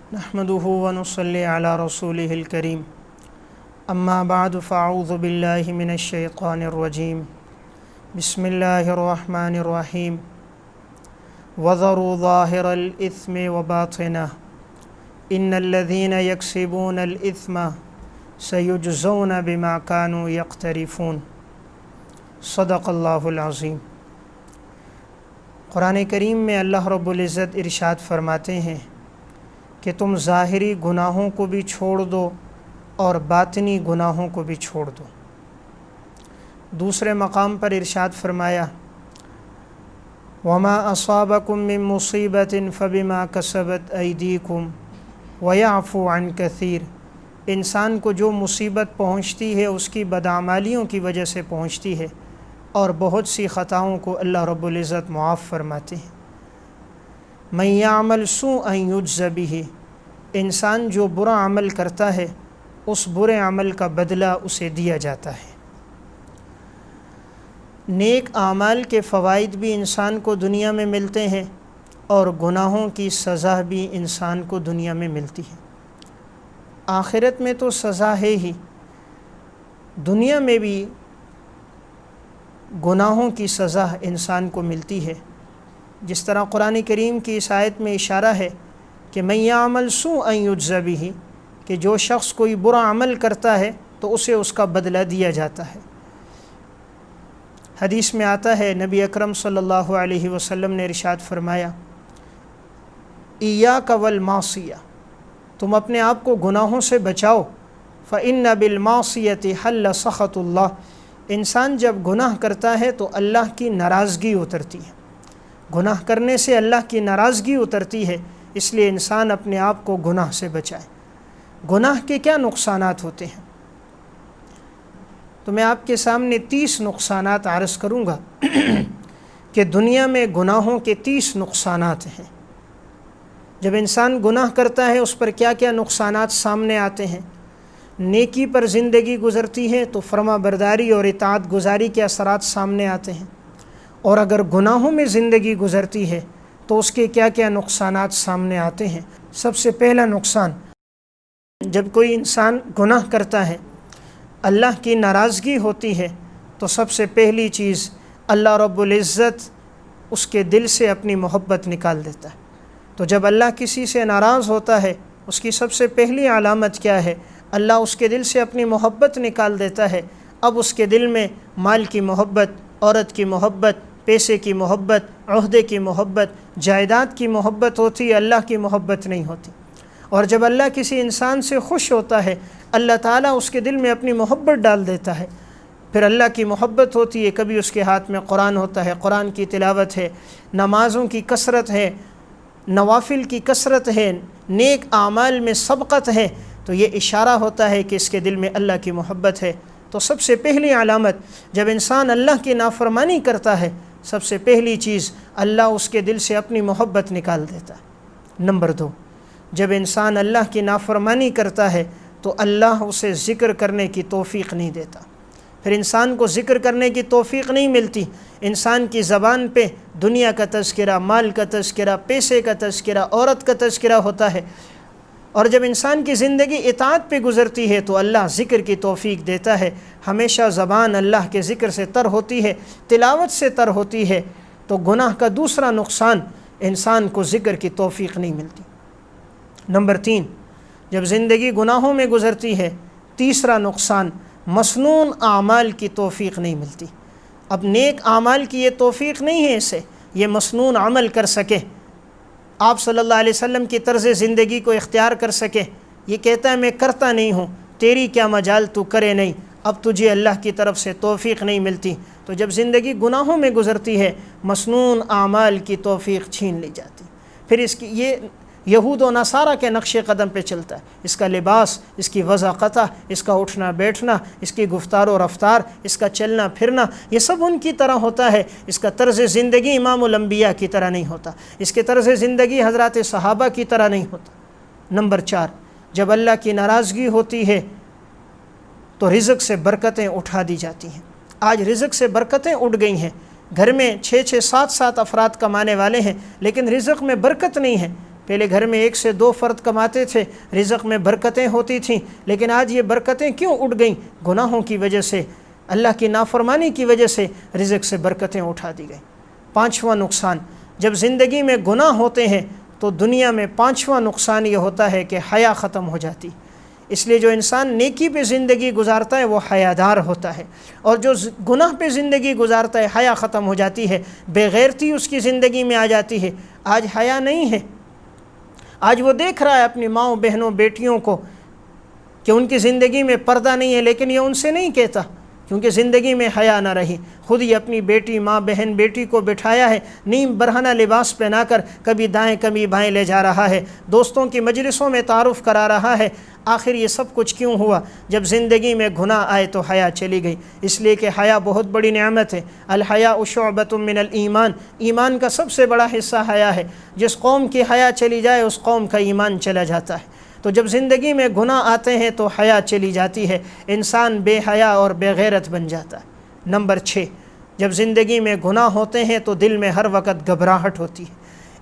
نحمده ونصلي على رسوله الكريم اما بعد فاعوذ بالله من الشيطان الرجيم بسم الله الرحمن الرحيم وذروا ظاهر الإثم وباطنه إن الذين يكسبون الإثم سيجزون بما كانوا يقترفون صدق اللہ العظیم۔ قرآن کریم میں اللہ رب العزت ارشاد فرماتے ہیں کہ تم ظاہری گناہوں کو بھی چھوڑ دو اور باطنی گناہوں کو بھی چھوڑ دو۔ دوسرے مقام پر ارشاد فرمایا وما اصابکم من مصیبت فبما کسبت ایدیکم ویعفو عن کثیر۔ انسان کو جو مصیبت پہنچتی ہے اس کی بدعمالیوں کی وجہ سے پہنچتی ہے اور بہت سی خطاؤں کو اللہ رب العزت معاف فرماتے ہیں۔ من یعمل سوءا یجز بہ، انسان جو برا عمل کرتا ہے اس برے عمل کا بدلہ اسے دیا جاتا ہے۔ نیک اعمال کے فوائد بھی انسان کو دنیا میں ملتے ہیں اور گناہوں کی سزا بھی انسان کو دنیا میں ملتی ہے۔ آخرت میں تو سزا ہے ہی، دنیا میں بھی گناہوں کی سزا انسان کو ملتی ہے۔ جس طرح قرآن کریم کی اس آیت میں اشارہ ہے کہ من یعمل سوءا یجز بہ، کہ جو شخص کوئی برا عمل کرتا ہے تو اسے اس کا بدلہ دیا جاتا ہے۔ حدیث میں آتا ہے نبی اکرم صلی اللہ علیہ وسلم نے ارشاد فرمایا ایاک والمعصیہ، تم اپنے آپ کو گناہوں سے بچاؤ، فإن بالمعصیۃ حل سخط اللہ۔ انسان جب گناہ کرتا ہے تو اللہ کی ناراضگی اترتی ہے، گناہ کرنے سے اللہ کی ناراضگی اترتی ہے، اس لیے انسان اپنے آپ کو گناہ سے بچائے۔ گناہ کے کیا نقصانات ہوتے ہیں؟ تو میں آپ کے سامنے 30 نقصانات عرض کروں گا کہ دنیا میں گناہوں کے 30 نقصانات ہیں۔ جب انسان گناہ کرتا ہے اس پر کیا کیا نقصانات سامنے آتے ہیں۔ نیکی پر زندگی گزرتی ہے تو فرما برداری اور اطاعت گزاری کے اثرات سامنے آتے ہیں، اور اگر گناہوں میں زندگی گزرتی ہے تو اس کے کیا کیا نقصانات سامنے آتے ہیں۔ سب سے پہلا نقصان، جب کوئی انسان گناہ کرتا ہے، اللہ کی ناراضگی ہوتی ہے، تو سب سے پہلی چیز اللہ رب العزت اس کے دل سے اپنی محبت نکال دیتا ہے۔ تو جب اللہ کسی سے ناراض ہوتا ہے اس کی سب سے پہلی علامت کیا ہے؟ اللہ اس کے دل سے اپنی محبت نکال دیتا ہے۔ اب اس کے دل میں مال کی محبت، عورت کی محبت، پیسے کی محبت، عہدے کی محبت، جائیداد کی محبت ہوتی ہے، اللہ کی محبت نہیں ہوتی۔ اور جب اللہ کسی انسان سے خوش ہوتا ہے اللہ تعالیٰ اس کے دل میں اپنی محبت ڈال دیتا ہے، پھر اللہ کی محبت ہوتی ہے۔ کبھی اس کے ہاتھ میں قرآن ہوتا ہے، قرآن کی تلاوت ہے، نمازوں کی کثرت ہے، نوافل کی کثرت ہے، نیک اعمال میں سبقت ہے، تو یہ اشارہ ہوتا ہے کہ اس کے دل میں اللہ کی محبت ہے۔ تو سب سے پہلی علامت، جب انسان اللہ کی نافرمانی کرتا ہے، سب سے پہلی چیز اللہ اس کے دل سے اپنی محبت نکال دیتا ہے۔ نمبر 2، جب انسان اللہ کی نافرمانی کرتا ہے تو اللہ اسے ذکر کرنے کی توفیق نہیں دیتا، پھر انسان کو ذکر کرنے کی توفیق نہیں ملتی۔ انسان کی زبان پہ دنیا کا تذکرہ، مال کا تذکرہ، پیسے کا تذکرہ، عورت کا تذکرہ ہوتا ہے، اور جب انسان کی زندگی اطاعت پہ گزرتی ہے تو اللہ ذکر کی توفیق دیتا ہے۔ ہمیشہ زبان اللہ کے ذکر سے تر ہوتی ہے، تلاوت سے تر ہوتی ہے۔ تو گناہ کا دوسرا نقصان، انسان کو ذکر کی توفیق نہیں ملتی۔ نمبر 3، جب زندگی گناہوں میں گزرتی ہے، تیسرا نقصان، مسنون اعمال کی توفیق نہیں ملتی۔ اب نیک اعمال کی یہ توفیق نہیں ہے اسے، یہ مسنون عمل کر سکے، آپ صلی اللہ علیہ وسلم کی طرز زندگی کو اختیار کر سکے۔ یہ کہتا ہے میں کرتا نہیں ہوں، تیری کیا مجال، تو کرے نہیں، اب تجھے اللہ کی طرف سے توفیق نہیں ملتی۔ تو جب زندگی گناہوں میں گزرتی ہے، مسنون اعمال کی توفیق چھین لی جاتی، پھر اس کی یہ یہود و نصارہ کے نقش قدم پہ چلتا ہے۔ اس کا لباس، اس کی وضاقتہ، اس کا اٹھنا بیٹھنا، اس کی گفتار و رفتار، اس کا چلنا پھرنا، یہ سب ان کی طرح ہوتا ہے۔ اس کا طرز زندگی امام الانبیاء کی طرح نہیں ہوتا، اس کے طرز زندگی حضرات صحابہ کی طرح نہیں ہوتا۔ نمبر 4، جب اللہ کی ناراضگی ہوتی ہے تو رزق سے برکتیں اٹھا دی جاتی ہیں۔ آج رزق سے برکتیں اٹھ گئی ہیں، گھر میں 6-6 7-7 افراد کمانے والے ہیں لیکن رزق میں برکت نہیں ہے۔ پہلے گھر میں 1 سے 2 فرد کماتے تھے، رزق میں برکتیں ہوتی تھیں، لیکن آج یہ برکتیں کیوں اٹھ گئیں؟ گناہوں کی وجہ سے، اللہ کی نافرمانی کی وجہ سے رزق سے برکتیں اٹھا دی گئیں۔ 5واں نقصان، جب زندگی میں گناہ ہوتے ہیں تو دنیا میں 5واں نقصان یہ ہوتا ہے کہ حیا ختم ہو جاتی۔ اس لیے جو انسان نیکی پہ زندگی گزارتا ہے وہ حیادار ہوتا ہے، اور جو گناہ پہ زندگی گزارتا ہے حیا ختم ہو جاتی ہے، بے غیرتی اس کی زندگی میں آ جاتی ہے۔ آج حیا نہیں ہے، آج وہ دیکھ رہا ہے اپنی ماؤں بہنوں بیٹیوں کو کہ ان کی زندگی میں پردہ نہیں ہے، لیکن یہ ان سے نہیں کہتا کیونکہ زندگی میں حیا نہ رہی۔ خود ہی اپنی بیٹی، ماں بہن بیٹی کو بٹھایا ہے، نیم برہنہ لباس پہنا کر کبھی دائیں کبھی بائیں لے جا رہا ہے، دوستوں کی مجلسوں میں تعارف کرا رہا ہے۔ آخر یہ سب کچھ کیوں ہوا؟ جب زندگی میں گناہ آئے تو حیا چلی گئی۔ اس لیے کہ حیا بہت بڑی نعمت ہے۔ الحیاء شعبۃ من الایمان، ایمان کا سب سے بڑا حصہ حیا ہے۔ جس قوم کی حیا چلی جائے اس قوم کا ایمان چلا جاتا ہے۔ تو جب زندگی میں گناہ آتے ہیں تو حیا چلی جاتی ہے، انسان بے حیا اور بے غیرت بن جاتا ہے۔ نمبر 6، جب زندگی میں گناہ ہوتے ہیں تو دل میں ہر وقت گھبراہٹ ہوتی ہے،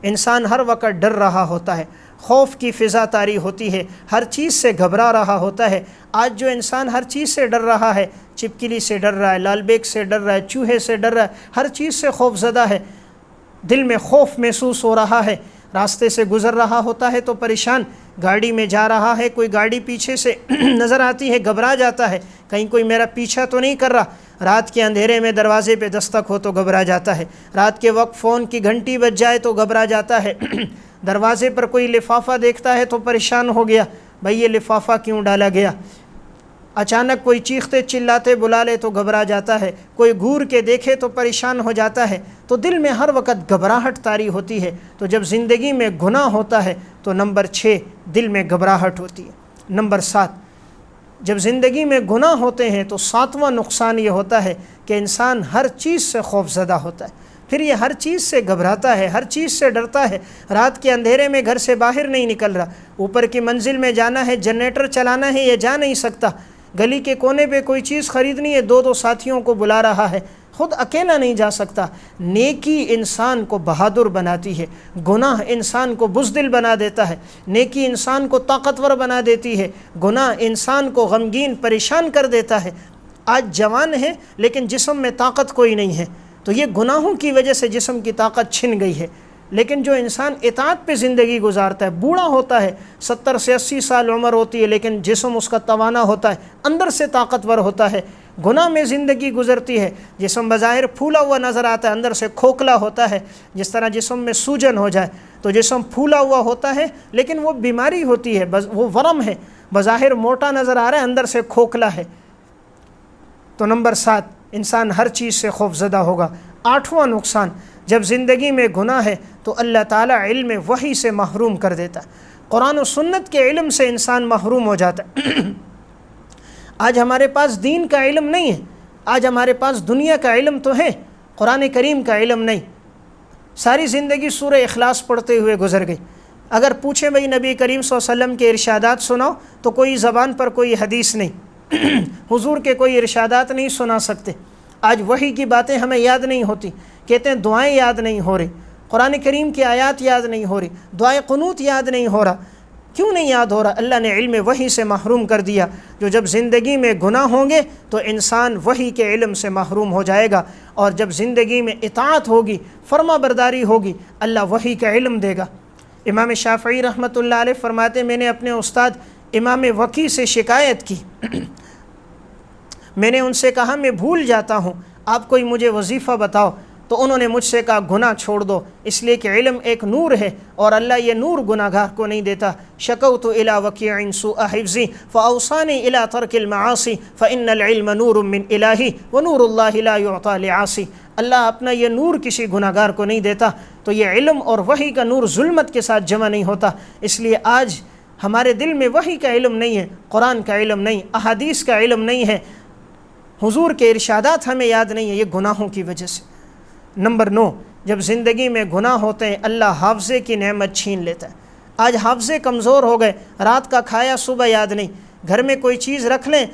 انسان ہر وقت ڈر رہا ہوتا ہے، خوف کی فضا طاری ہوتی ہے، ہر چیز سے گھبرا رہا ہوتا ہے۔ آج جو انسان ہر چیز سے ڈر رہا ہے، چھپکلی سے ڈر رہا ہے، لال بیگ سے ڈر رہا ہے، چوہے سے ڈر رہا ہے، ہر چیز سے خوف زدہ ہے، دل میں خوف محسوس ہو رہا ہے۔ راستے سے گزر رہا ہوتا ہے تو پریشان، گاڑی میں جا رہا ہے، کوئی گاڑی پیچھے سے نظر آتی ہے گھبرا جاتا ہے، کہیں کوئی میرا پیچھا تو نہیں کر رہا۔ رات کے اندھیرے میں دروازے پہ دستک ہو تو گھبرا جاتا ہے، رات کے وقت فون کی گھنٹی بج جائے تو گھبرا جاتا ہے، دروازے پر کوئی لفافہ دیکھتا ہے تو پریشان ہو گیا، بھئی یہ لفافہ کیوں ڈالا گیا؟ اچانک کوئی چیختے چلاتے بلا لے تو گھبرا جاتا ہے، کوئی گور کے دیکھے تو پریشان ہو جاتا ہے۔ تو دل میں ہر وقت گھبراہٹ طاری ہوتی ہے۔ تو جب زندگی میں گناہ ہوتا ہے تو نمبر 6، دل میں گھبراہٹ ہوتی ہے۔ نمبر 7، جب زندگی میں گناہ ہوتے ہیں تو 7واں نقصان یہ ہوتا ہے کہ انسان ہر چیز سے خوف زدہ ہوتا ہے، پھر یہ ہر چیز سے گھبراتا ہے، ہر چیز سے ڈرتا ہے۔ رات کے اندھیرے میں گھر سے باہر نہیں نکل رہا، اوپر کی منزل میں جانا ہے، جنریٹر چلانا ہے، یہ جا نہیں سکتا، گلی کے کونے پہ کوئی چیز خریدنی ہے، 2 ساتھیوں کو بلا رہا ہے، خود اکیلا نہیں جا سکتا۔ نیکی انسان کو بہادر بناتی ہے، گناہ انسان کو بزدل بنا دیتا ہے۔ نیکی انسان کو طاقتور بنا دیتی ہے، گناہ انسان کو غمگین پریشان کر دیتا ہے۔ آج جوان ہے لیکن جسم میں طاقت کوئی نہیں ہے، تو یہ گناہوں کی وجہ سے جسم کی طاقت چھن گئی ہے۔ لیکن جو انسان اطاعت پہ زندگی گزارتا ہے، بوڑھا ہوتا ہے، 70 سے 80 سال عمر ہوتی ہے، لیکن جسم اس کا توانا ہوتا ہے، اندر سے طاقتور ہوتا ہے۔ گناہ میں زندگی گزرتی ہے، جسم بظاہر پھولا ہوا نظر آتا ہے، اندر سے کھوکھلا ہوتا ہے۔ جس طرح جسم میں سوجن ہو جائے تو جسم پھولا ہوا ہوتا ہے، لیکن وہ بیماری ہوتی ہے، وہ ورم ہے، بظاہر موٹا نظر آ رہا ہے، اندر سے کھوکھلا ہے۔ تو نمبر 7، انسان ہر چیز سے خوف زدہ ہوگا۔ 8واں نقصان، جب زندگی میں گناہ ہے تو اللہ تعالیٰ علم وحی سے محروم کر دیتا ہے، قرآن و سنت کے علم سے انسان محروم ہو جاتا ہے۔ آج ہمارے پاس دین کا علم نہیں ہے، آج ہمارے پاس دنیا کا علم تو ہے، قرآن کریم کا علم نہیں۔ ساری زندگی سورہ اخلاص پڑھتے ہوئے گزر گئی۔ اگر پوچھیں بھئی نبی کریم صلی اللہ علیہ وسلم کے ارشادات سناؤ تو کوئی زبان پر کوئی حدیث نہیں، حضور کے کوئی ارشادات نہیں سنا سکتے۔ آج وحی کی باتیں ہمیں یاد نہیں ہوتی، کہتے ہیں دعائیں یاد نہیں ہو رہی، قرآن کریم کی آیات یاد نہیں ہو رہی، دعائے قنوت یاد نہیں ہو رہا۔ کیوں نہیں یاد ہو رہا؟ اللہ نے علم وحی سے محروم کر دیا۔ جو جب زندگی میں گناہ ہوں گے تو انسان وحی کے علم سے محروم ہو جائے گا، اور جب زندگی میں اطاعت ہوگی، فرما برداری ہوگی، اللہ وحی کا علم دے گا۔ امام شافعی رحمۃ اللہ علیہ فرماتے، میں نے اپنے استاد امام وکی سے شکایت کی، میں نے ان سے کہا میں بھول جاتا ہوں، آپ کوئی مجھے وظیفہ بتاؤ، تو انہوں نے مجھ سے کہا گناہ چھوڑ دو، اس لیے کہ علم ایک نور ہے اور اللہ یہ نور گناہ گار کو نہیں دیتا۔ شکوت الی وکیع سوء حفظی فاوصانی الی ترک المعاصی فان العلم نور من الہی ونور اللہ لا یعطی لعاصی۔ اللہ اپنا یہ نور کسی گناہ گار کو نہیں دیتا، تو یہ علم اور وحی کا نور ظلمت کے ساتھ جمع نہیں ہوتا۔ اس لیے آج ہمارے دل میں وحی کا علم نہیں ہے، قرآن کا علم نہیں، احادیث کا علم نہیں ہے، حضور کے ارشادات ہمیں یاد نہیں ہے، یہ گناہوں کی وجہ سے۔ نمبر 9، جب زندگی میں گناہ ہوتے ہیں اللہ حافظے کی نعمت چھین لیتا ہے۔ آج حافظے کمزور ہو گئے، رات کا کھایا صبح یاد نہیں، گھر میں کوئی چیز رکھ لیں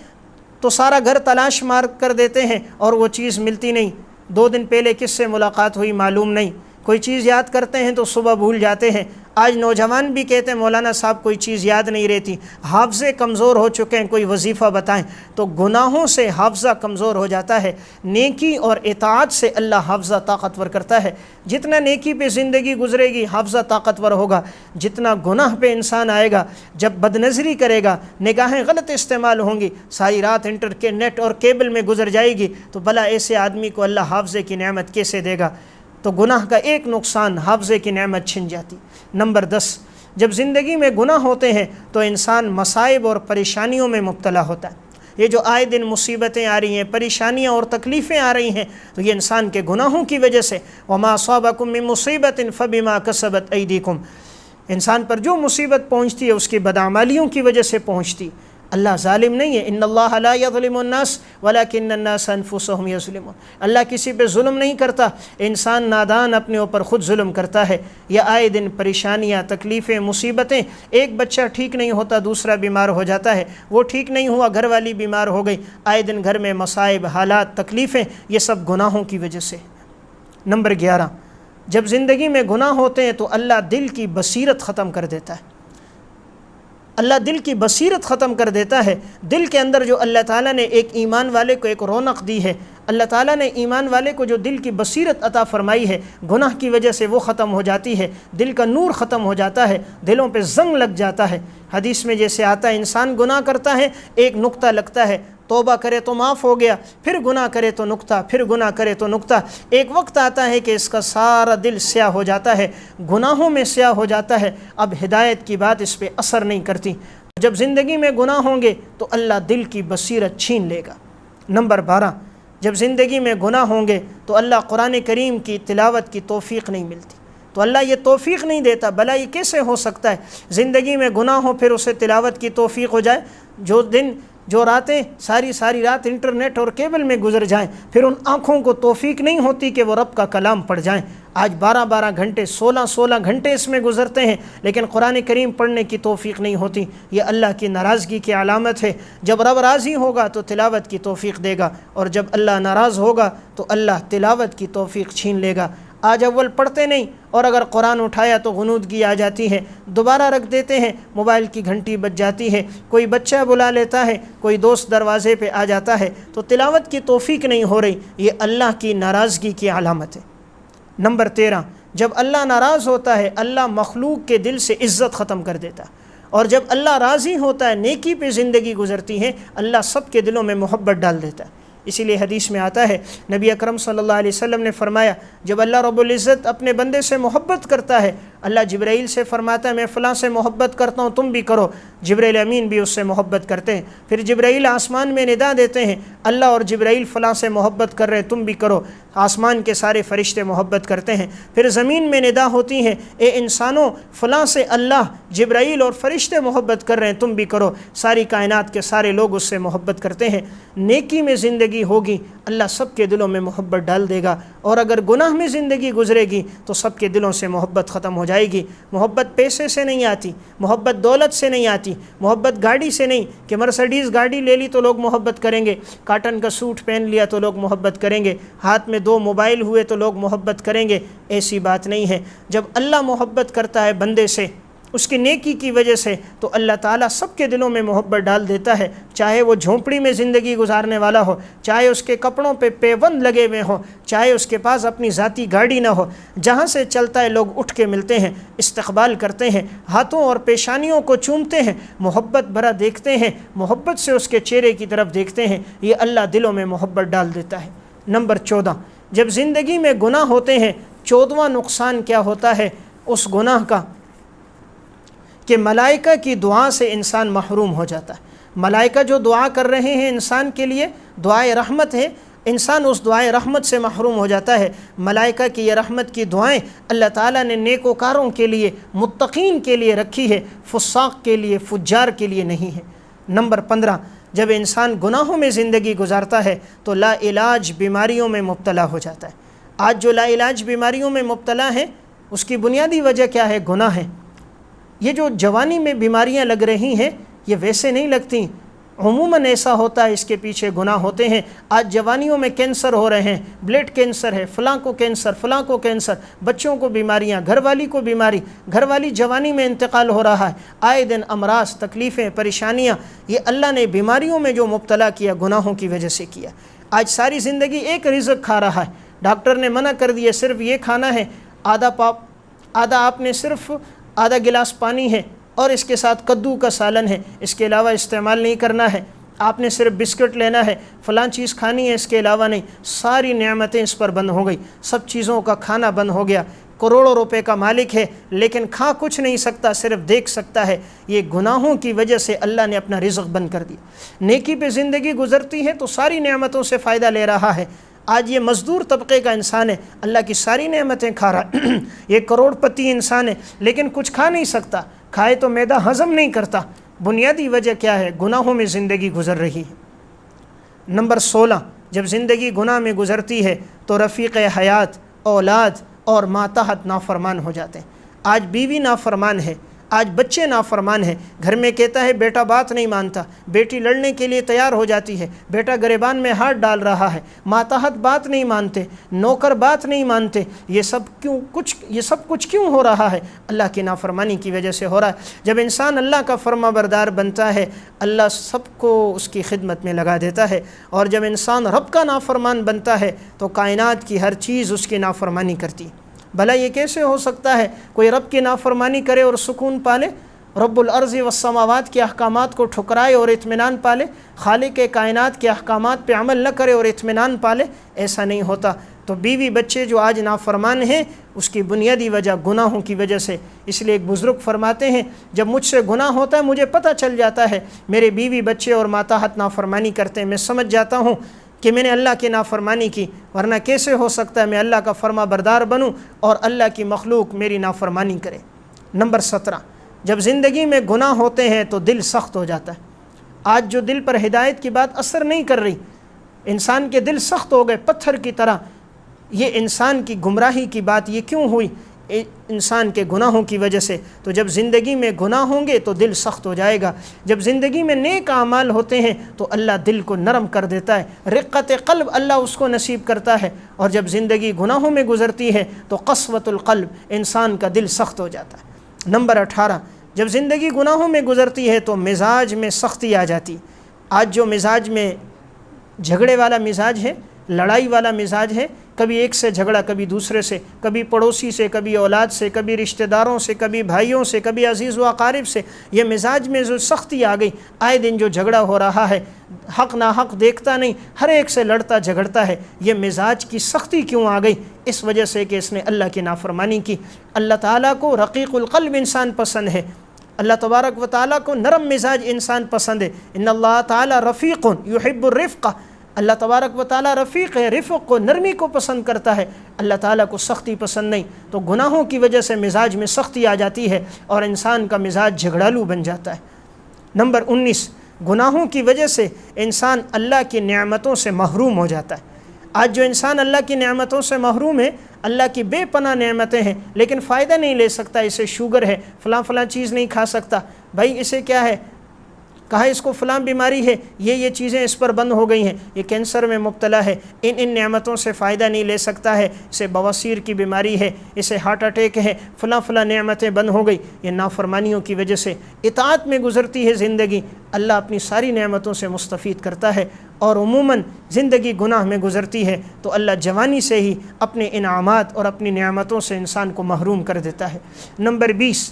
تو سارا گھر تلاش مار کر دیتے ہیں اور وہ چیز ملتی نہیں، 2 دن پہلے کس سے ملاقات ہوئی معلوم نہیں، کوئی چیز یاد کرتے ہیں تو صبح بھول جاتے ہیں۔ آج نوجوان بھی کہتے ہیں مولانا صاحب کوئی چیز یاد نہیں رہتی، حافظے کمزور ہو چکے ہیں، کوئی وظیفہ بتائیں۔ تو گناہوں سے حافظہ کمزور ہو جاتا ہے، نیکی اور اطاعت سے اللہ حافظہ طاقتور کرتا ہے۔ جتنا نیکی پہ زندگی گزرے گی حافظہ طاقتور ہوگا، جتنا گناہ پہ انسان آئے گا، جب بدنظری کرے گا، نگاہیں غلط استعمال ہوں گی، ساری رات انٹرنیٹ اور کیبل میں گزر جائے گی، تو بھلا ایسے آدمی کو اللہ حافظے کی نعمت کیسے دے گا؟ تو گناہ کا ایک نقصان حافظے کی نعمت چھن جاتی۔ نمبر 10، جب زندگی میں گناہ ہوتے ہیں تو انسان مصائب اور پریشانیوں میں مبتلا ہوتا ہے۔ یہ جو آئے دن مصیبتیں آ رہی ہیں، پریشانیاں اور تکلیفیں آ رہی ہیں، تو یہ انسان کے گناہوں کی وجہ سے۔ وَمَا أَصَابَكُم مِّن مُّصِيبَةٍ فَبِمَا كَسَبَتْ أَيْدِيكُم، انسان پر جو مصیبت پہنچتی ہے اس کی بدعمالیوں کی وجہ سے پہنچتی۔ اللہ ظالم نہیں ہے، ان اللہ لا یظلم الناس ولکن الناس انفسهم یظلمون، اللہ کسی پہ ظلم نہیں کرتا، انسان نادان اپنے اوپر خود ظلم کرتا ہے۔ یہ آئے دن پریشانیاں، تکلیفیں، مصیبتیں، ایک بچہ ٹھیک نہیں ہوتا دوسرا بیمار ہو جاتا ہے، وہ ٹھیک نہیں ہوا گھر والی بیمار ہو گئی، آئے دن گھر میں مصائب، حالات، تکلیفیں، یہ سب گناہوں کی وجہ سے۔ نمبر 11، جب زندگی میں گناہ ہوتے ہیں تو اللہ دل کی بصیرت ختم کر دیتا ہے۔ اللہ دل کی بصیرت ختم کر دیتا ہے۔ دل کے اندر جو اللہ تعالیٰ نے ایک ایمان والے کو ایک رونق دی ہے، اللہ تعالیٰ نے ایمان والے کو جو دل کی بصیرت عطا فرمائی ہے، گناہ کی وجہ سے وہ ختم ہو جاتی ہے، دل کا نور ختم ہو جاتا ہے، دلوں پہ زنگ لگ جاتا ہے۔ حدیث میں جیسے آتا ہے، انسان گناہ کرتا ہے، ایک نقطہ لگتا ہے، توبہ کرے تو معاف ہو گیا، پھر گناہ کرے تو نقطہ، پھر گناہ کرے تو نقطہ، ایک وقت آتا ہے کہ اس کا سارا دل سیاہ ہو جاتا ہے، گناہوں میں سیاہ ہو جاتا ہے، اب ہدایت کی بات اس پہ اثر نہیں کرتی۔ جب زندگی میں گناہ ہوں گے تو اللہ دل کی بصیرت چھین لے گا۔ نمبر 12، جب زندگی میں گناہ ہوں گے تو اللہ قرآن کریم کی تلاوت کی توفیق نہیں ملتی، تو اللہ یہ توفیق نہیں دیتا۔ بھلا یہ کیسے ہو سکتا ہے زندگی میں گناہ ہو پھر اسے تلاوت کی توفیق ہو جائے؟ جو راتیں ساری رات انٹرنیٹ اور کیبل میں گزر جائیں، پھر ان آنکھوں کو توفیق نہیں ہوتی کہ وہ رب کا کلام پڑھ جائیں۔ آج 12 گھنٹے 16 گھنٹے اس میں گزرتے ہیں، لیکن قرآن کریم پڑھنے کی توفیق نہیں ہوتی۔ یہ اللہ کی ناراضگی کی علامت ہے۔ جب رب راضی ہوگا تو تلاوت کی توفیق دے گا، اور جب اللہ ناراض ہوگا تو اللہ تلاوت کی توفیق چھین لے گا۔ آج اول پڑھتے نہیں، اور اگر قرآن اٹھایا تو غنودگی آ جاتی ہے، دوبارہ رکھ دیتے ہیں، موبائل کی گھنٹی بج جاتی ہے، کوئی بچہ بلا لیتا ہے، کوئی دوست دروازے پہ آ جاتا ہے، تو تلاوت کی توفیق نہیں ہو رہی۔ یہ اللہ کی ناراضگی کی علامت ہے۔ نمبر 13، جب اللہ ناراض ہوتا ہے اللہ مخلوق کے دل سے عزت ختم کر دیتا ہے، اور جب اللہ راضی ہوتا ہے، نیکی پہ زندگی گزرتی ہے، اللہ سب کے دلوں میں محبت ڈال دیتا ہے۔ اسی لیے حدیث میں آتا ہے، نبی اکرم صلی اللہ علیہ وسلم نے فرمایا، جب اللہ رب العزت اپنے بندے سے محبت کرتا ہے، اللہ جبرائیل سے فرماتا ہے میں فلاں سے محبت کرتا ہوں، تم بھی کرو۔ جبرائیل امین بھی اس سے محبت کرتے ہیں۔ پھر جبرائیل آسمان میں ندا دیتے ہیں، اللہ اور جبرائیل فلاں سے محبت کر رہے ہیں، تم بھی کرو۔ آسمان کے سارے فرشتے محبت کرتے ہیں۔ پھر زمین میں ندا ہوتی ہے، اے انسانوں فلاں سے اللہ، جبرائیل اور فرشتے محبت کر رہے ہیں، تم بھی کرو۔ ساری کائنات کے سارے لوگ اس سے محبت کرتے ہیں۔ نیکی میں زندگی ہوگی اللہ سب کے دلوں میں محبت ڈال دے گا، اور اگر گناہ میں زندگی گزرے گی تو سب کے دلوں سے محبت ختم ہو جائے گی۔ محبت پیسے سے نہیں آتی، محبت دولت سے نہیں آتی، محبت گاڑی سے نہیں کہ مرسڈیز گاڑی لے لی تو لوگ محبت کریں گے، کاٹن کا سوٹ پہن لیا تو لوگ محبت کریں گے، ہاتھ میں 2 موبائل ہوئے تو لوگ محبت کریں گے۔ ایسی بات نہیں ہے۔ جب اللہ محبت کرتا ہے بندے سے اس کی نیکی کی وجہ سے، تو اللہ تعالیٰ سب کے دلوں میں محبت ڈال دیتا ہے، چاہے وہ جھونپڑی میں زندگی گزارنے والا ہو، چاہے اس کے کپڑوں پہ پیوند لگے ہوئے ہوں، چاہے اس کے پاس اپنی ذاتی گاڑی نہ ہو، جہاں سے چلتا ہے لوگ اٹھ کے ملتے ہیں، استقبال کرتے ہیں، ہاتھوں اور پیشانیوں کو چومتے ہیں، محبت بھرا دیکھتے ہیں، محبت سے اس کے چہرے کی طرف دیکھتے ہیں۔ یہ اللہ دلوں میں محبت ڈال دیتا ہے۔ نمبر 14، جب زندگی میں گناہ ہوتے ہیں، 14واں نقصان کیا ہوتا ہے اس گناہ کا، کہ ملائکہ کی دعا سے انسان محروم ہو جاتا ہے۔ ملائکہ جو دعا کر رہے ہیں انسان کے لیے، دعائے رحمت ہے، انسان اس دعائے رحمت سے محروم ہو جاتا ہے۔ ملائکہ کی یہ رحمت کی دعائیں اللہ تعالیٰ نے نیکوکاروں کے لیے، متقین کے لیے رکھی ہے، فساق کے لیے، فجار کے لیے نہیں ہے۔ نمبر 15، جب انسان گناہوں میں زندگی گزارتا ہے تو لا علاج بیماریوں میں مبتلا ہو جاتا ہے۔ آج جو لا علاج بیماریوں میں مبتلا ہیں اس کی بنیادی وجہ کیا ہے؟ گناہ ہے۔ یہ جو جوانی میں بیماریاں لگ رہی ہیں یہ ویسے نہیں لگتی۔ عموماً ایسا ہوتا ہے، اس کے پیچھے گناہ ہوتے ہیں۔ آج جوانیوں میں کینسر ہو رہے ہیں، بلڈ کینسر ہے، فلاں کو کینسر، فلاں کو کینسر، بچوں کو بیماریاں، گھر والی کو بیماری، گھر والی جوانی میں انتقال ہو رہا ہے، آئے دن امراض، تکلیفیں، پریشانیاں۔ یہ اللہ نے بیماریوں میں جو مبتلا کیا گناہوں کی وجہ سے کیا۔ آج ساری زندگی ایک رزق کھا رہا ہے، ڈاکٹر نے منع کر دیا صرف یہ کھانا ہے، آدھا آپ نے صرف آدھا گلاس پانی ہے اور اس کے ساتھ کدو کا سالن ہے، اس کے علاوہ استعمال نہیں کرنا ہے، آپ نے صرف بسکٹ لینا ہے، فلاں چیز کھانی ہے، اس کے علاوہ نہیں۔ ساری نعمتیں اس پر بند ہو گئی، سب چیزوں کا کھانا بند ہو گیا۔ کروڑوں روپے کا مالک ہے لیکن کھا کچھ نہیں سکتا، صرف دیکھ سکتا ہے۔ یہ گناہوں کی وجہ سے اللہ نے اپنا رزق بند کر دیا۔ نیکی پہ زندگی گزرتی ہے تو ساری نعمتوں سے فائدہ لے رہا ہے۔ آج یہ مزدور طبقے کا انسان ہے، اللہ کی ساری نعمتیں کھا رہا ہے۔ یہ کروڑ پتی انسان ہے لیکن کچھ کھا نہیں سکتا، کھائے تو معدہ ہضم نہیں کرتا۔ بنیادی وجہ کیا ہے؟ گناہوں میں زندگی گزر رہی ہے۔ نمبر 16، جب زندگی گناہ میں گزرتی ہے تو رفیق حیات، اولاد اور ماتحت نافرمان ہو جاتے ہیں۔ آج بیوی نافرمان ہے، آج بچے نافرمان ہیں، گھر میں کہتا ہے بیٹا بات نہیں مانتا، بیٹی لڑنے کے لیے تیار ہو جاتی ہے، بیٹا گریبان میں ہاتھ ڈال رہا ہے، ماتحت بات نہیں مانتے، نوکر بات نہیں مانتے۔ یہ سب کچھ کیوں ہو رہا ہے؟ اللہ کی نافرمانی کی وجہ سے ہو رہا ہے۔ جب انسان اللہ کا فرما بردار بنتا ہے، اللہ سب کو اس کی خدمت میں لگا دیتا ہے، اور جب انسان رب کا نافرمان بنتا ہے تو کائنات کی ہر چیز اس کی نافرمانی کرتی ہے۔ بھلا یہ کیسے ہو سکتا ہے کوئی رب کی نافرمانی کرے اور سکون پالے؟ رب الارض والسماوات کے احکامات کو ٹھکرائے اور اطمینان پالے، خالق کائنات کے احکامات پہ عمل نہ کرے اور اطمینان پالے؟ ایسا نہیں ہوتا۔ تو بیوی بچے جو آج نافرمان ہیں، اس کی بنیادی وجہ گناہوں کی وجہ سے۔ اس لیے ایک بزرگ فرماتے ہیں، جب مجھ سے گناہ ہوتا ہے مجھے پتہ چل جاتا ہے میرے بیوی بچے اور ماتحت نافرمانی کرتے ہیں، میں سمجھ جاتا ہوں کہ میں نے اللہ کی نافرمانی کی، ورنہ کیسے ہو سکتا ہے میں اللہ کا فرما بردار بنوں اور اللہ کی مخلوق میری نافرمانی کرے۔ نمبر 17، جب زندگی میں گناہ ہوتے ہیں تو دل سخت ہو جاتا ہے۔ آج جو دل پر ہدایت کی بات اثر نہیں کر رہی، انسان کے دل سخت ہو گئے پتھر کی طرح۔ یہ انسان کی گمراہی کی بات یہ کیوں ہوئی؟ انسان کے گناہوں کی وجہ سے۔ تو جب زندگی میں گناہ ہوں گے تو دل سخت ہو جائے گا۔ جب زندگی میں نیک اعمال ہوتے ہیں تو اللہ دل کو نرم کر دیتا ہے، رقت قلب اللہ اس کو نصیب کرتا ہے۔ اور جب زندگی گناہوں میں گزرتی ہے تو قسوۃ القلب، انسان کا دل سخت ہو جاتا ہے۔ نمبر 18، جب زندگی گناہوں میں گزرتی ہے تو مزاج میں سختی آ جاتی۔ آج جو مزاج میں جھگڑے والا مزاج ہے، لڑائی والا مزاج ہے، کبھی ایک سے جھگڑا، کبھی دوسرے سے، کبھی پڑوسی سے، کبھی اولاد سے، کبھی رشتہ داروں سے، کبھی بھائیوں سے، کبھی عزیز و اقارب سے، یہ مزاج میں جو سختی آ گئی، آئے دن جو جھگڑا ہو رہا ہے، حق ناحق دیکھتا نہیں، ہر ایک سے لڑتا جھگڑتا ہے۔ یہ مزاج کی سختی کیوں آ گئی؟ اس وجہ سے کہ اس نے اللہ کی نافرمانی کی۔ اللہ تعالیٰ کو رقیق القلب انسان پسند ہے، اللہ تبارک و تعالیٰ کو نرم مزاج انسان پسند ہے۔ ان اللہ تعالیٰ رفیق یحب الرفق، اللہ تبارک و تعالیٰ رفیق ہے، رفق کو، نرمی کو پسند کرتا ہے، اللہ تعالیٰ کو سختی پسند نہیں۔ تو گناہوں کی وجہ سے مزاج میں سختی آ جاتی ہے اور انسان کا مزاج جھگڑالو بن جاتا ہے۔ نمبر 19، گناہوں کی وجہ سے انسان اللہ کی نعمتوں سے محروم ہو جاتا ہے۔ آج جو انسان اللہ کی نعمتوں سے محروم ہے، اللہ کی بے پناہ نعمتیں ہیں لیکن فائدہ نہیں لے سکتا، اسے شوگر ہے، فلاں چیز نہیں کھا سکتا، بھائی اسے کیا ہے، کہا اس کو فلاں بیماری ہے، یہ چیزیں اس پر بند ہو گئی ہیں، یہ کینسر میں مبتلا ہے، ان نعمتوں سے فائدہ نہیں لے سکتا ہے، اسے بواسیر کی بیماری ہے، اسے ہارٹ اٹیک ہے، فلاں نعمتیں بند ہو گئی۔ یہ نافرمانیوں کی وجہ سے اطاعت میں گزرتی ہے زندگی، اللہ اپنی ساری نعمتوں سے مستفید کرتا ہے۔ اور عموماً زندگی گناہ میں گزرتی ہے تو اللہ جوانی سے ہی اپنے انعامات اور اپنی نعمتوں سے انسان کو محروم کر دیتا ہے۔ نمبر 20،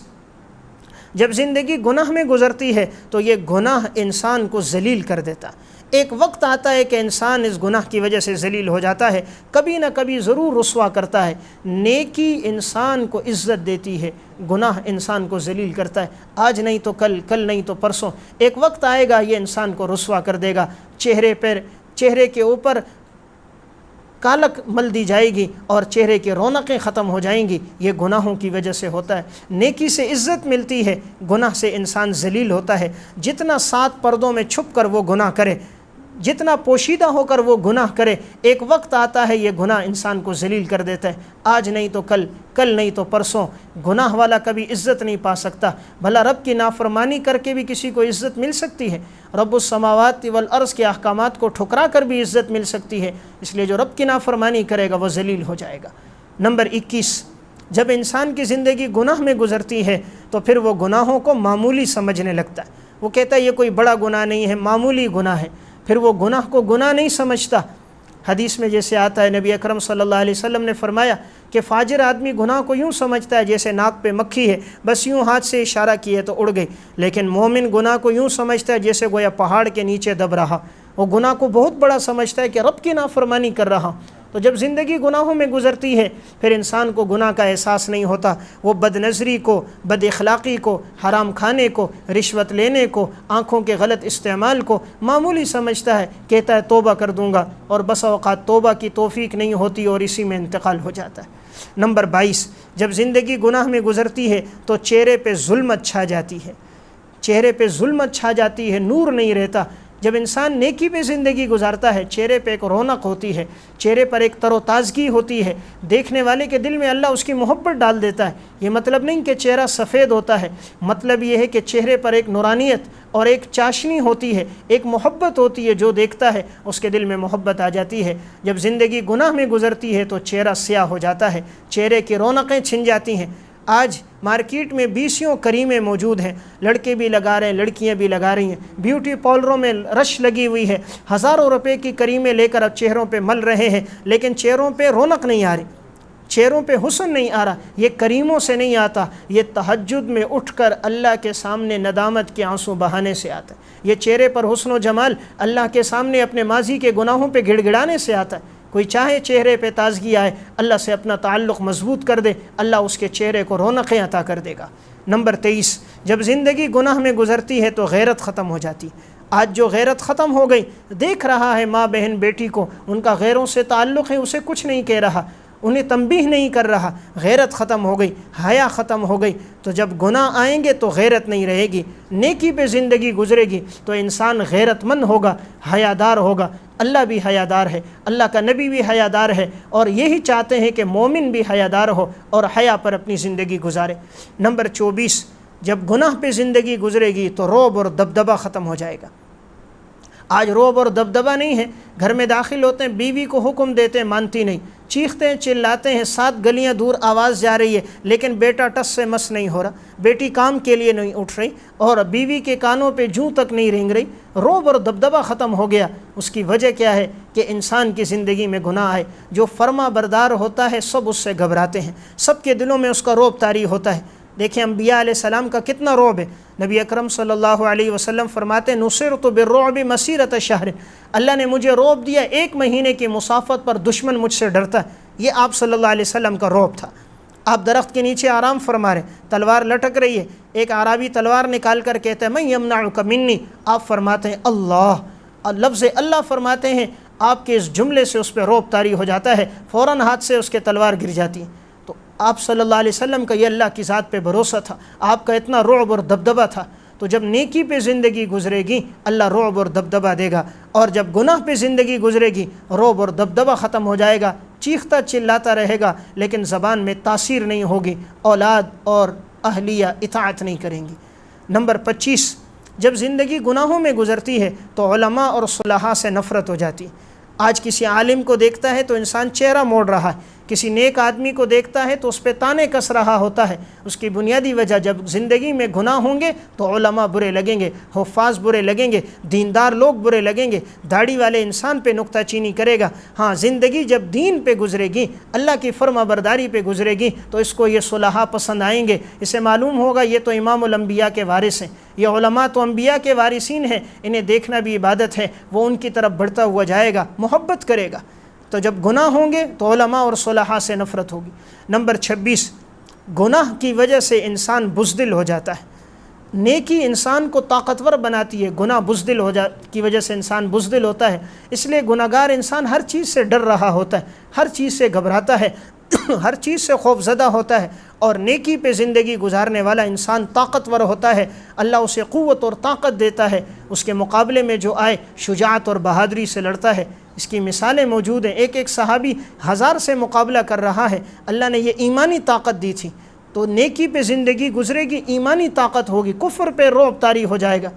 جب زندگی گناہ میں گزرتی ہے تو یہ گناہ انسان کو ذلیل کر دیتا۔ ایک وقت آتا ہے کہ انسان اس گناہ کی وجہ سے ذلیل ہو جاتا ہے، کبھی نہ کبھی ضرور رسوا کرتا ہے۔ نیکی انسان کو عزت دیتی ہے، گناہ انسان کو ذلیل کرتا ہے، آج نہیں تو کل، کل نہیں تو پرسوں، ایک وقت آئے گا یہ انسان کو رسوا کر دے گا، چہرے کے اوپر کالک مل دی جائے گی اور چہرے کی رونقیں ختم ہو جائیں گی۔ یہ گناہوں کی وجہ سے ہوتا ہے۔ نیکی سے عزت ملتی ہے، گناہ سے انسان ذلیل ہوتا ہے۔ جتنا 7 پردوں میں چھپ کر وہ گناہ کرے، جتنا پوشیدہ ہو کر وہ گناہ کرے، ایک وقت آتا ہے یہ گناہ انسان کو ذلیل کر دیتا ہے، آج نہیں تو کل، کل نہیں تو پرسوں۔ گناہ والا کبھی عزت نہیں پا سکتا۔ بھلا رب کی نافرمانی کر کے بھی کسی کو عزت مل سکتی ہے؟ رب السماوات والارض کے احکامات کو ٹھکرا کر بھی عزت مل سکتی ہے، اس لیے جو رب کی نافرمانی کرے گا وہ ذلیل ہو جائے گا۔ نمبر 21، جب انسان کی زندگی گناہ میں گزرتی ہے تو پھر وہ گناہوں کو معمولی سمجھنے لگتا ہے۔ وہ کہتا ہے یہ کوئی بڑا گناہ نہیں ہے، معمولی گناہ ہے، پھر وہ گناہ کو گناہ نہیں سمجھتا۔ حدیث میں جیسے آتا ہے، نبی اکرم صلی اللہ علیہ وسلم نے فرمایا کہ فاجر آدمی گناہ کو یوں سمجھتا ہے جیسے ناک پہ مکھی ہے، بس یوں ہاتھ سے اشارہ کیے تو اڑ گئی، لیکن مومن گناہ کو یوں سمجھتا ہے جیسے گویا پہاڑ کے نیچے دب رہا۔ وہ گناہ کو بہت بڑا سمجھتا ہے کہ رب کی نافرمانی کر رہا۔ تو جب زندگی گناہوں میں گزرتی ہے پھر انسان کو گناہ کا احساس نہیں ہوتا، وہ بد نظری کو، بد اخلاقی کو، حرام کھانے کو، رشوت لینے کو، آنکھوں کے غلط استعمال کو معمولی سمجھتا ہے، کہتا ہے توبہ کر دوں گا، اور بسا اوقات توبہ کی توفیق نہیں ہوتی اور اسی میں انتقال ہو جاتا ہے۔ نمبر 22، جب زندگی گناہ میں گزرتی ہے تو چہرے پہ ظلمت چھا جاتی ہے، چہرے پہ ظلمت چھا جاتی ہے، نور نہیں رہتا۔ جب انسان نیکی پہ زندگی گزارتا ہے چہرے پہ ایک رونق ہوتی ہے، چہرے پر ایک تر و تازگی ہوتی ہے، دیکھنے والے کے دل میں اللہ اس کی محبت ڈال دیتا ہے۔ یہ مطلب نہیں کہ چہرہ سفید ہوتا ہے، مطلب یہ ہے کہ چہرے پر ایک نورانیت اور ایک چاشنی ہوتی ہے، ایک محبت ہوتی ہے، جو دیکھتا ہے اس کے دل میں محبت آ جاتی ہے۔ جب زندگی گناہ میں گزرتی ہے تو چہرہ سیاہ ہو جاتا ہے، چہرے کی رونقیں چھن جاتی ہیں۔ آج مارکیٹ میں 20 کریمیں موجود ہیں، لڑکے بھی لگا رہے ہیں، لڑکیاں بھی لگا رہی ہیں، بیوٹی پارلروں میں رش لگی ہوئی ہے، ہزاروں روپے کی کریمیں لے کر اب چہروں پہ مل رہے ہیں، لیکن چہروں پہ رونق نہیں آ رہی، چہروں پہ حسن نہیں آ رہا۔ یہ کریموں سے نہیں آتا، یہ تہجد میں اٹھ کر اللہ کے سامنے ندامت کے آنسو بہانے سے آتا ہے۔ یہ چہرے پر حسن و جمال اللہ کے سامنے اپنے ماضی کے گناہوں پہ گڑ گڑانے سے آتا ہے۔ کوئی چاہے چہرے پہ تازگی آئے، اللہ سے اپنا تعلق مضبوط کر دے، اللہ اس کے چہرے کو رونقیں عطا کر دے گا۔ نمبر 23، جب زندگی گناہ میں گزرتی ہے تو غیرت ختم ہو جاتی۔ آج جو غیرت ختم ہو گئی، دیکھ رہا ہے ماں بہن بیٹی کو، ان کا غیروں سے تعلق ہے، اسے کچھ نہیں کہہ رہا، انہیں تنبیہ نہیں کر رہا، غیرت ختم ہو گئی، حیا ختم ہو گئی۔ تو جب گناہ آئیں گے تو غیرت نہیں رہے گی، نیکی پہ زندگی گزرے گی تو انسان غیرت مند ہوگا، حیادار ہوگا۔ اللہ بھی حیادار ہے، اللہ کا نبی بھی حیادار ہے، اور یہی چاہتے ہیں کہ مومن بھی حیادار ہو اور حیا پر اپنی زندگی گزارے۔ نمبر 24، جب گناہ پہ زندگی گزرے گی تو رعب اور دبدبہ ختم ہو جائے گا۔ آج رعب اور دبدبہ نہیں ہے، گھر میں داخل ہوتے ہیں، بیوی کو حکم دیتے ہیں، مانتی نہیں، چیختے ہیں، چلاتے ہیں، 7 گلیاں دور آواز جا رہی ہے، لیکن بیٹا ٹس سے مس نہیں ہو رہا، بیٹی کام کے لیے نہیں اٹھ رہی، اور بیوی کے کانوں پہ جوں تک نہیں رینگ رہی۔ رعب اور دبدبہ ختم ہو گیا۔ اس کی وجہ کیا ہے؟ کہ انسان کی زندگی میں گناہ آئے، جو فرما بردار ہوتا ہے سب اس سے گھبراتے ہیں، سب کے دلوں میں اس کا رعب طاری ہوتا ہے۔ دیکھیں انبیاء علیہ السلام کا کتنا رعب ہے۔ نبی اکرم صلی اللہ علیہ وسلم فرماتے ہیں، نصرت بالرعب مسیرۃ شہر، اللہ نے مجھے رعب دیا، 1 مہینے کی مسافت پر دشمن مجھ سے ڈرتا ہے۔ یہ آپ صلی اللہ علیہ وسلم کا رعب تھا۔ آپ درخت کے نیچے آرام فرما رہے، تلوار لٹک رہی ہے، ایک اعرابی تلوار نکال کر کہتا ہے، من یمنعک منی، آپ فرماتے ہیں اللہ، لفظ اللہ فرماتے ہیں، آپ کے اس جملے سے اس پہ رعب طاری ہو جاتا ہے، فوراً ہاتھ سے اس کے تلوار گر جاتی ہے۔ تو آپ صلی اللہ علیہ وسلم کا یہ اللہ کی ذات پہ بھروسہ تھا، آپ کا اتنا رعب اور دبدبہ تھا۔ تو جب نیکی پہ زندگی گزرے گی اللہ رعب اور دبدبہ دے گا، اور جب گناہ پہ زندگی گزرے گی رعب اور دبدبہ ختم ہو جائے گا، چیختا چلاتا رہے گا لیکن زبان میں تاثیر نہیں ہوگی، اولاد اور اہلیہ اطاعت نہیں کریں گی۔ نمبر 25، جب زندگی گناہوں میں گزرتی ہے تو علماء اور صلحاء سے نفرت ہو جاتی ہے۔ آج کسی عالم کو دیکھتا ہے تو انسان چہرہ موڑ رہا ہے، کسی نیک آدمی کو دیکھتا ہے تو اس پہ تانے کس رہا ہوتا ہے۔ اس کی بنیادی وجہ، جب زندگی میں گناہ ہوں گے تو علماء برے لگیں گے، حفاظ برے لگیں گے، دیندار لوگ برے لگیں گے، داڑھی والے انسان پہ نکتہ چینی کرے گا۔ ہاں، زندگی جب دین پہ گزرے گی، اللہ کی فرما برداری پہ گزرے گی تو اس کو یہ صلحاء پسند آئیں گے، اسے معلوم ہوگا یہ تو امام الانبیاء کے وارث ہیں، یہ علماء تو انبیاء کے وارثین ہیں، انہیں دیکھنا بھی عبادت ہے، وہ ان کی طرف بڑھتا ہوا جائے گا، محبت کرے گا۔ تو جب گناہ ہوں گے تو علماء اور صلحاء سے نفرت ہوگی۔ نمبر 26، گناہ کی وجہ سے انسان بزدل ہو جاتا ہے۔ نیکی انسان کو طاقتور بناتی ہے، گناہ بزدل کی وجہ سے انسان بزدل ہوتا ہے۔ اس لیے گناہگار انسان ہر چیز سے ڈر رہا ہوتا ہے، ہر چیز سے گھبراتا ہے، ہر چیز سے خوف زدہ ہوتا ہے، اور نیکی پہ زندگی گزارنے والا انسان طاقتور ہوتا ہے، اللہ اسے قوت اور طاقت دیتا ہے، اس کے مقابلے میں جو آئے شجاعت اور بہادری سے لڑتا ہے۔ اس کی مثالیں موجود ہیں، ایک ایک صحابی 1000 سے مقابلہ کر رہا ہے، اللہ نے یہ ایمانی طاقت دی تھی۔ تو نیکی پہ زندگی گزرے گی، ایمانی طاقت ہوگی، کفر پہ رعب طاری ہو جائے گا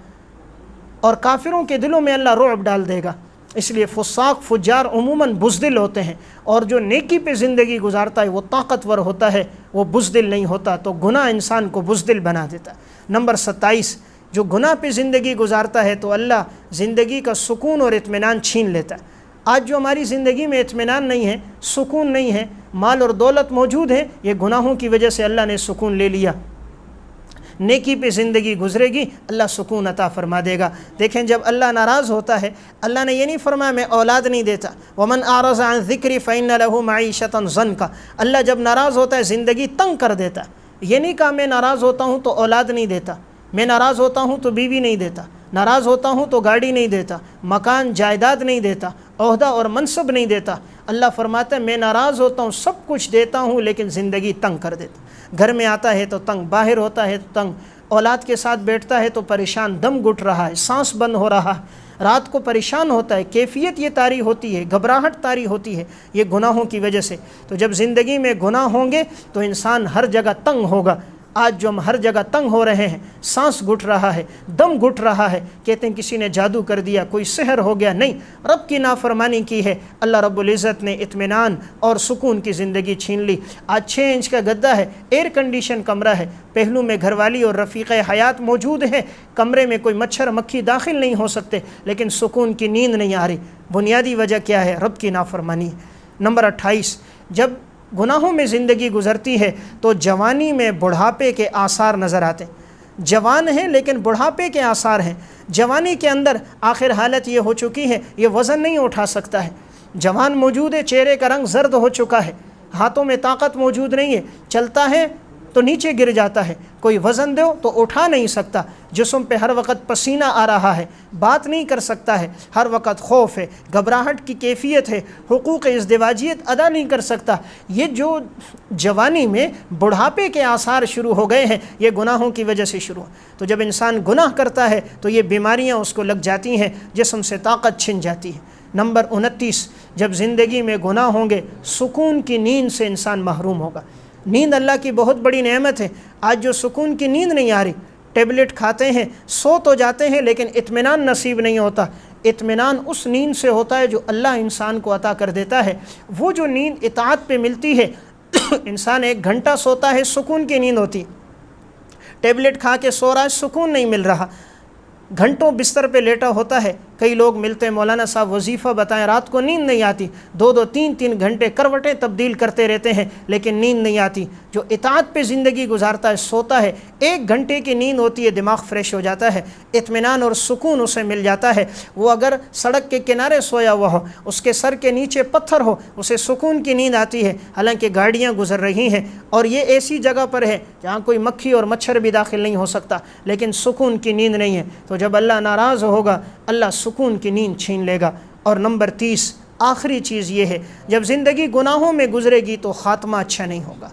اور کافروں کے دلوں میں اللہ رعب ڈال دے گا۔ اس لیے فساق فجار عموماً بزدل ہوتے ہیں، اور جو نیکی پہ زندگی گزارتا ہے وہ طاقتور ہوتا ہے، وہ بزدل نہیں ہوتا۔ تو گناہ انسان کو بزدل بنا دیتا ہے۔ نمبر 27، جو گناہ پہ زندگی گزارتا ہے تو اللہ زندگی کا سکون اور اطمینان چھین لیتا ہے۔ آج جو ہماری زندگی میں اطمینان نہیں ہے، سکون نہیں ہے، مال اور دولت موجود ہے، یہ گناہوں کی وجہ سے اللہ نے سکون لے لیا۔ نیکی پہ زندگی گزرے گی، اللہ سکون عطا فرما دے گا۔ دیکھیں جب اللہ ناراض ہوتا ہے، اللہ نے یہ نہیں فرمایا میں اولاد نہیں دیتا، وَمَنْ أَعْرَضَ عَنْ ذِكْرِي فَإِنَّ لَهُ مَعِيشَةً ضَنْكَ۔ اللہ جب ناراض ہوتا ہے زندگی تنگ کر دیتا ہے۔ یہ نہیں کہا میں ناراض ہوتا ہوں تو اولاد نہیں دیتا، میں ناراض ہوتا ہوں تو بیوی نہیں دیتا، ناراض ہوتا ہوں تو گاڑی نہیں دیتا، مکان جائیداد نہیں دیتا، عہدہ اور منصب نہیں دیتا۔ اللہ فرماتا ہے میں ناراض ہوتا ہوں، سب کچھ دیتا ہوں لیکن زندگی تنگ کر دیتا۔ گھر میں آتا ہے تو تنگ، باہر ہوتا ہے تو تنگ، اولاد کے ساتھ بیٹھتا ہے تو پریشان، دم گھٹ رہا ہے، سانس بند ہو رہا ہے، رات کو پریشان ہوتا ہے، کیفیت یہ طاری ہوتی ہے، گھبراہٹ طاری ہوتی ہے، یہ گناہوں کی وجہ سے۔ تو جب زندگی میں گناہ ہوں گے تو انسان ہر جگہ تنگ ہوگا۔ آج جو ہم ہر جگہ تنگ ہو رہے ہیں، سانس گھٹ رہا ہے، دم گھٹ رہا ہے، کہتے ہیں کسی نے جادو کر دیا، کوئی سحر ہو گیا، نہیں، رب کی نافرمانی کی ہے، اللہ رب العزت نے اطمینان اور سکون کی زندگی چھین لی۔ آج 6 انچ کا گدا ہے، ایئر کنڈیشن کمرہ ہے، پہلو میں گھر والی اور رفیق حیات موجود ہے، کمرے میں کوئی مچھر مکھی داخل نہیں ہو سکتے، لیکن سکون کی نیند نہیں آ رہی۔ بنیادی وجہ کیا ہے؟ رب کی نافرمانی۔ نمبر 28، جب گناہوں میں زندگی گزرتی ہے تو جوانی میں بڑھاپے کے آثار نظر آتے ہیں۔ جوان ہیں لیکن بڑھاپے کے آثار ہیں۔ جوانی کے اندر آخر حالت یہ ہو چکی ہے، یہ وزن نہیں اٹھا سکتا ہے۔ جوان موجود ہے، چہرے کا رنگ زرد ہو چکا ہے، ہاتھوں میں طاقت موجود نہیں ہے، چلتا ہے تو نیچے گر جاتا ہے، کوئی وزن دو تو اٹھا نہیں سکتا، جسم پہ ہر وقت پسینہ آ رہا ہے، بات نہیں کر سکتا ہے، ہر وقت خوف ہے، گھبراہٹ کی کیفیت ہے، حقوق ازدواجیت ادا نہیں کر سکتا۔ یہ جو جوانی میں بڑھاپے کے آثار شروع ہو گئے ہیں، یہ گناہوں کی وجہ سے شروع۔ تو جب انسان گناہ کرتا ہے تو یہ بیماریاں اس کو لگ جاتی ہیں، جسم سے طاقت چھن جاتی ہے۔ نمبر 29، جب زندگی میں گناہ ہوں گے سکون کی نیند سے انسان محروم ہوگا۔ نیند اللہ کی بہت بڑی نعمت ہے۔ آج جو سکون کی نیند نہیں آ رہی، ٹیبلٹ کھاتے ہیں، سو تو جاتے ہیں لیکن اطمینان نصیب نہیں ہوتا۔ اطمینان اس نیند سے ہوتا ہے جو اللہ انسان کو عطا کر دیتا ہے۔ وہ جو نیند اطاعت پہ ملتی ہے، انسان 1 گھنٹہ سوتا ہے، سکون کی نیند ہوتی، ٹیبلٹ کھا کے سو رہا ہے، سکون نہیں مل رہا، گھنٹوں بستر پہ لیٹا ہوتا ہے۔ کئی لوگ ملتے ہیں، مولانا صاحب وظیفہ بتائیں، رات کو نیند نہیں آتی، 2-2 3-3 گھنٹے کروٹیں تبدیل کرتے رہتے ہیں لیکن نیند نہیں آتی۔ جو اطاعت پہ زندگی گزارتا ہے، سوتا ہے، 1 گھنٹے کی نیند ہوتی ہے، دماغ فریش ہو جاتا ہے، اطمینان اور سکون اسے مل جاتا ہے۔ وہ اگر سڑک کے کنارے سویا ہوا ہو، اس کے سر کے نیچے پتھر ہو، اسے سکون کی نیند آتی ہے، حالانکہ گاڑیاں گزر رہی ہیں اور یہ ایسی جگہ پر ہے جہاں کوئی مکھی اور مچھر بھی داخل نہیں ہو سکتا، لیکن سکون کی نیند نہیں ہے۔ تو جب اللہ ناراض ہوگا، اللہ سکون کی نیند چھین لے گا۔ اور نمبر 30، آخری چیز یہ ہے، جب زندگی گناہوں میں گزرے گی تو خاتمہ اچھا نہیں ہوگا۔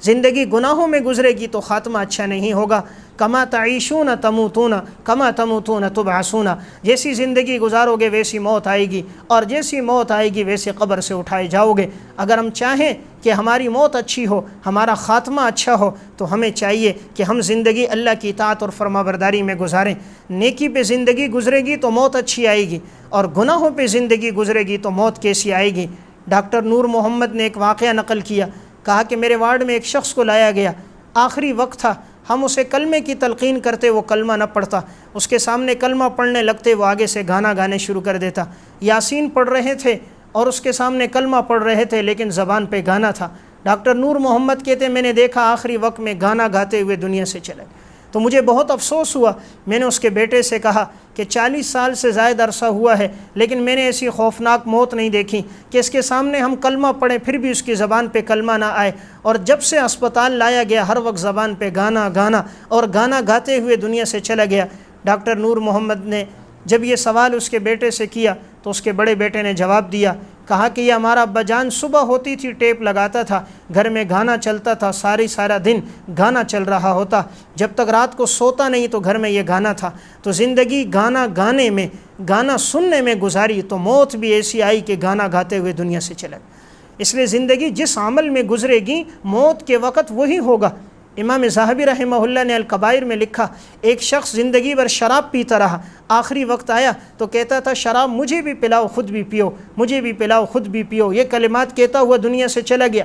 زندگی گناہوں میں گزرے گی تو خاتمہ اچھا نہیں ہوگا۔ کما تعیشون تموتون کما تموتون تبعثون، جیسی زندگی گزارو گے ویسی موت آئے گی، اور جیسی موت آئے گی ویسے قبر سے اٹھائے جاؤ گے۔ اگر ہم چاہیں کہ ہماری موت اچھی ہو، ہمارا خاتمہ اچھا ہو، تو ہمیں چاہیے کہ ہم زندگی اللہ کی اطاعت اور فرمانبرداری میں گزاریں۔ نیکی پہ زندگی گزرے گی تو موت اچھی آئے گی، اور گناہوں پہ زندگی گزرے گی تو موت کیسی آئے گی۔ ڈاکٹر نور محمد نے ایک واقعہ نقل کیا، کہا کہ میرے وارڈ میں ایک شخص کو لایا گیا، آخری وقت تھا، ہم اسے کلمے کی تلقین کرتے، وہ کلمہ نہ پڑھتا، اس کے سامنے کلمہ پڑھنے لگتے وہ آگے سے گانا گانے شروع کر دیتا۔ یاسین پڑھ رہے تھے اور اس کے سامنے کلمہ پڑھ رہے تھے لیکن زبان پہ گانا تھا۔ ڈاکٹر نور محمد کہتے میں نے دیکھا آخری وقت میں گانا گاتے ہوئے دنیا سے چلے گئے، تو مجھے بہت افسوس ہوا۔ میں نے اس کے بیٹے سے کہا کہ 40 سال سے زائد عرصہ ہوا ہے لیکن میں نے ایسی خوفناک موت نہیں دیکھی کہ اس کے سامنے ہم کلمہ پڑھیں پھر بھی اس کی زبان پہ کلمہ نہ آئے، اور جب سے اسپتال لایا گیا ہر وقت زبان پہ گانا گانا اور گانا گاتے ہوئے دنیا سے چلا گیا۔ ڈاکٹر نور محمد نے جب یہ سوال اس کے بیٹے سے کیا تو اس کے بڑے بیٹے نے جواب دیا کہا کہ یہ ہمارا ابا جان صبح ہوتی تھی ٹیپ لگاتا تھا، گھر میں گانا چلتا تھا، سارا دن گانا چل رہا ہوتا، جب تک رات کو سوتا نہیں تو گھر میں یہ گانا تھا، تو زندگی گانا گانے میں، گانا سننے میں گزاری، تو موت بھی ایسی آئی کہ گانا گاتے ہوئے دنیا سے چلا گیا۔ اس لیے زندگی جس عمل میں گزرے گی موت کے وقت وہی ہوگا۔ امام ذہبی رحمہ اللہ نے الکبائر میں لکھا، ایک شخص زندگی بھر شراب پیتا رہا، آخری وقت آیا تو کہتا تھا شراب مجھے بھی پلاؤ خود بھی پیو، مجھے بھی پلاؤ خود بھی پیو، یہ کلمات کہتا ہوا دنیا سے چلا گیا۔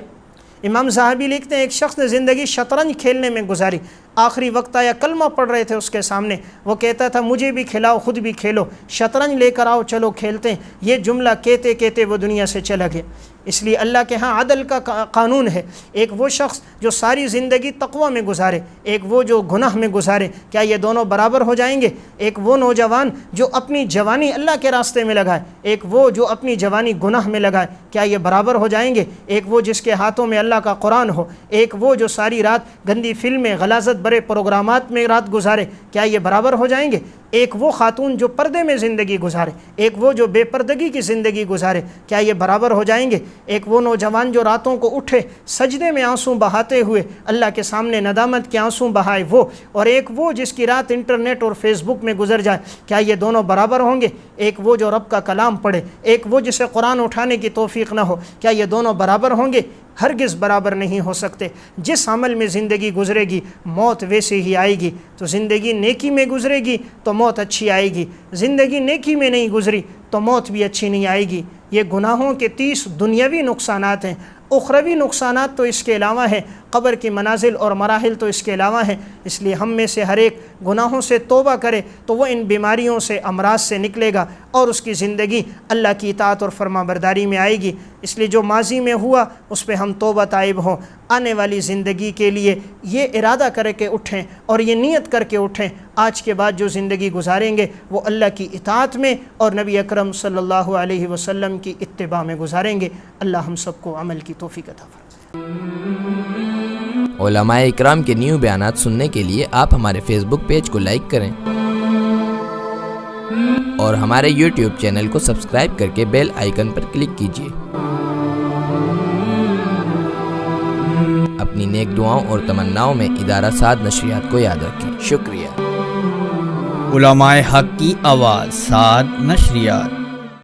امام ذہبی لکھتے ہیں ایک شخص نے زندگی شطرنج کھیلنے میں گزاری، آخری وقت آیا، کلمہ پڑھ رہے تھے اس کے سامنے، وہ کہتا تھا مجھے بھی کھلاؤ خود بھی کھیلو، شطرنج لے کر آؤ چلو کھیلتے ہیں، یہ جملہ کہتے کہتے وہ دنیا سے چلا گیا۔ اس لیے اللہ کے ہاں عدل کا قانون ہے، ایک وہ شخص جو ساری زندگی تقوی میں گزارے، ایک وہ جو گناہ میں گزارے، کیا یہ دونوں برابر ہو جائیں گے؟ ایک وہ نوجوان جو اپنی جوانی اللہ کے راستے میں لگائے، ایک وہ جو اپنی جوانی گناہ میں لگائے، کیا یہ برابر ہو جائیں گے؟ ایک وہ جس کے ہاتھوں میں اللہ کا قرآن ہو، ایک وہ جو ساری رات گندی فلمیں، غلاظت برے پروگرامات میں رات گزارے، کیا یہ برابر ہو جائیں گے؟ ایک وہ خاتون جو پردے میں زندگی گزارے، ایک وہ جو بے پردگی کی زندگی گزارے، کیا یہ برابر ہو جائیں گے؟ ایک وہ نوجوان جو راتوں کو اٹھے سجدے میں آنسوں بہاتے ہوئے اللہ کے سامنے ندامت کے آنسوں بہائے وہ، اور ایک وہ جس کی رات انٹرنیٹ اور فیس بک میں گزر جائے، کیا یہ دونوں برابر ہوں گے؟ ایک وہ جو رب کا کلام پڑھے، ایک وہ جسے قرآن اٹھانے کی توفیق نہ ہو، کیا یہ دونوں برابر ہوں گے؟ ہرگز برابر نہیں ہو سکتے۔ جس عمل میں زندگی گزرے گی موت ویسے ہی آئے گی۔ تو زندگی نیکی میں گزرے گی تو موت اچھی آئے گی، زندگی نیکی میں نہیں گزری تو موت بھی اچھی نہیں آئے گی۔ یہ گناہوں کے 30 دنیاوی نقصانات ہیں، اخروی نقصانات تو اس کے علاوہ ہیں، قبر کی منازل اور مراحل تو اس کے علاوہ ہیں۔ اس لیے ہم میں سے ہر ایک گناہوں سے توبہ کرے تو وہ ان بیماریوں سے، امراض سے نکلے گا اور اس کی زندگی اللہ کی اطاعت اور فرما برداری میں آئے گی۔ اس لیے جو ماضی میں ہوا اس پہ ہم توبہ طائب ہوں، آنے والی زندگی کے لیے یہ ارادہ کر کے اٹھیں اور یہ نیت کر کے اٹھیں، آج کے بعد جو زندگی گزاریں گے وہ اللہ کی اطاعت میں اور نبی اکرم صلی اللہ علیہ وسلم کی اتباع میں گزاریں گے۔ اللہ ہم سب کو عمل کی توفیق عطا فرمائے۔ علماء اکرام کے نیو بیانات سننے کے لیے آپ ہمارے فیس بک پیج کو لائک کریں اور ہمارے یوٹیوب چینل کو سبسکرائب کر کے بیل آئیکن پر کلک کیجیے۔ اپنی نیک دعاؤں اور تمناؤں میں ادارہ سعد نشریات کو یاد رکھیں۔ شکریہ۔ علماء حق کی آواز، سعد نشریات۔